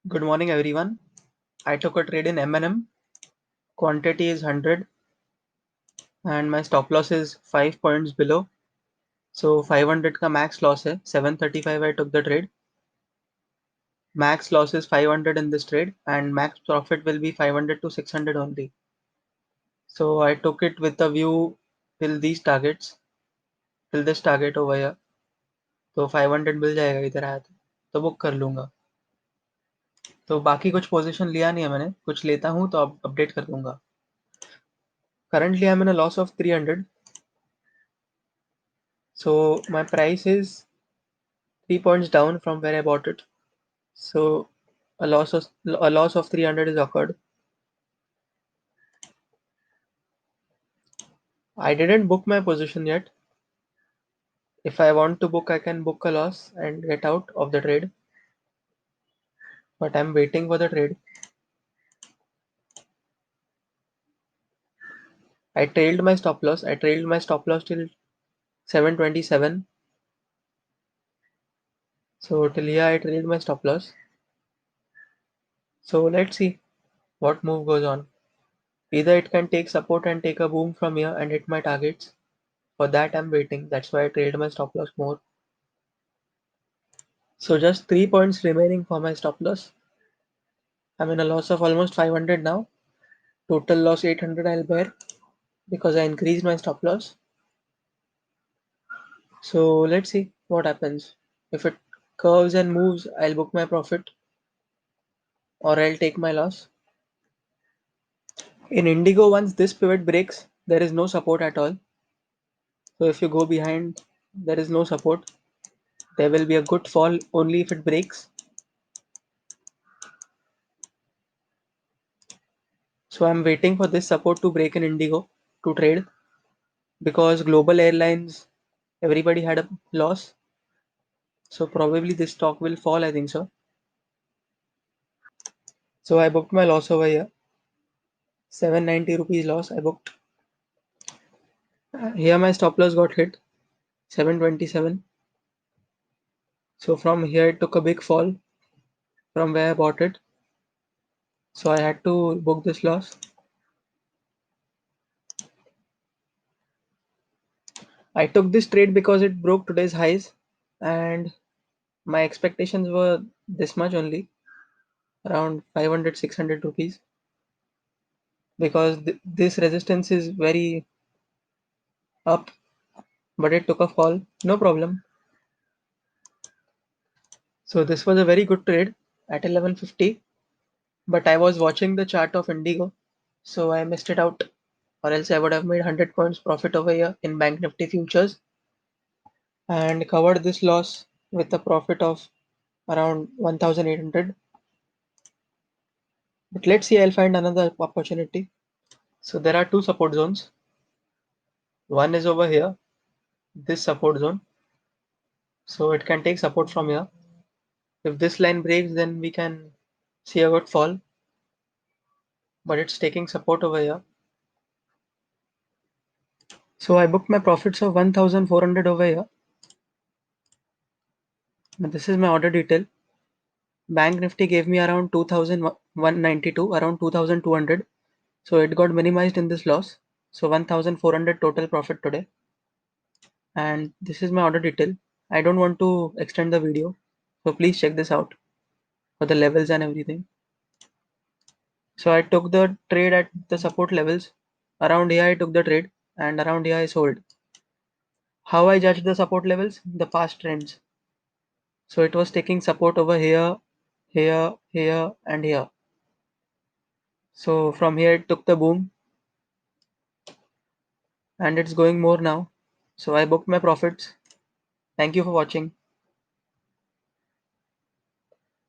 Good morning, everyone. I took a trade in M&M. Quantity is 100 and my stop loss is 5 points below. So 500 का max loss है. 735 I took the trade. Max loss is 500 in this trade and max profit will be 500 to 600 only. So I took it with a view till these targets, till this target over here. तो 500 मिल जाएगा इधर आया तो book कर लूंगा. तो बाकी कुछ पोजीशन लिया नहीं है मैंने. कुछ लेता हूँ तो अब अपडेट कर दूंगा. Currently I'm in a loss of 300. So my price is 3 points down from where I bought it. So a loss of 300 is occurred. I didn't book my position yet. If I want to book, I can book a loss and get out of the trade. But I'm waiting for the trade. I trailed my stop loss. I trailed my stop loss till 727. So till here I trailed my stop loss. So let's see what move goes on. Either it can take support and take a boom from here and hit my targets. For that I'm waiting. That's why I trailed my stop loss more. So just 3 points remaining for my stop loss. I'm in a loss of almost 500 now. Total loss 800 I'll bear because I increased my stop loss. So let's see what happens. If it curves and moves, I'll book my profit or I'll take my loss. In Indigo, once this pivot breaks, there is no support at all. So if you go behind, there is no support. There will be a good fall only if it breaks. So I'm waiting for this support to break in Indigo to trade because global airlines, everybody had a loss. So probably this stock will fall, I think so. So I booked my loss over here. 790 rupees loss I booked. Here my stop loss got hit. 727. So from here it took a big fall from where I bought it. So I had to book this loss. I took this trade because it broke today's highs and my expectations were this much only, around 500 600 rupees, because this resistance is very up, but it took a fall. No problem. So this was a very good trade at 1150, but I was watching the chart of Indigo, so I missed it out, or else I would have made 100 points profit over here in Bank Nifty futures and covered this loss with a profit of around 1800. But let's see, I'll find another opportunity. So there are two support zones. One is over here, this support zone. So it can take support from here. If this line breaks, then we can see a good fall, but it's taking support over here. So I booked my profits of 1400 over here. Now this is my order detail. Bank Nifty gave me around 2192, around 2200. So it got minimized in this loss. So 1400 total profit today. And this is my order detail. I don't want to extend the video, so please check this out for the levels and everything. So I took the trade at the support levels. Around here I took the trade and around here I sold. How I judged the support levels? The past trends. So it was taking support over here, here, here and here. So from here it took the boom and it's going more now. So I booked my profits. Thank you for watching.